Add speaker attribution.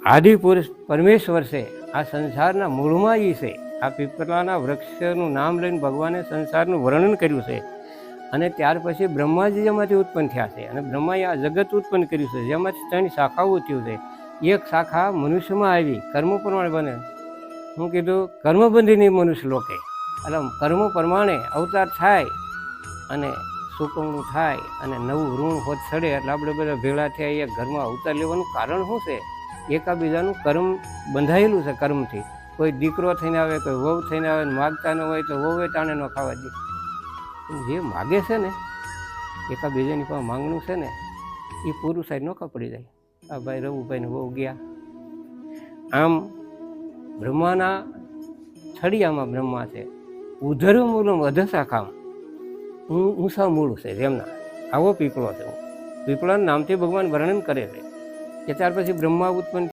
Speaker 1: આદિ પુરુષ પરમેશ્વર છે, આ સંસારના મૂળમાં એ છે. આ પીપળાના વૃક્ષનું નામ લઈને ભગવાને સંસારનું વર્ણન કર્યું છે. અને ત્યાર પછી બ્રહ્માજી જેમાંથી ઉત્પન્ન થયા છે, અને બ્રહ્માએ આ જગત ઉત્પન્ન કર્યું છે, જેમાંથી 3 શાખાઓ થયું છે. એક શાખા મનુષ્યમાં આવી, કર્મ પ્રમાણે બને. હું કીધું કર્મબંધીની મનુષ્ય લોકે, એટલે કર્મ પ્રમાણે અવતાર થાય અને સુકવણું થાય અને નવું ઋણ હોત ચડે, એટલે આપણે બધા ભેળા થયા એક ઘરમાં અવતાર લેવાનું કારણ શું છે? એકાબીજાનું કર્મ બંધાયેલું છે કર્મથી. કોઈ દીકરો થઈને આવે, કોઈ વહુ થઈને આવે, માગતા ન હોય તો વહુએ તાણે ન ખાવા દે. જે માગે છે ને, એકાબીજાની પણ માંગણું છે ને, એ પૂરું સાઈડ નોખા પડી જાય. આ ભાઈ રવુભાઈને બહુ ગયા. આમ બ્રહ્માના છડિયામાં બ્રહ્મા છે, ઉધર મૂળમ અધશાખામ, ઊંસા મૂળ છે જેમના. આવો પીપળો છે. પીપળાના નામથી ભગવાન વર્ણન કરે છે કે ત્યાર પછી બ્રહ્મા ઉત્પન્ન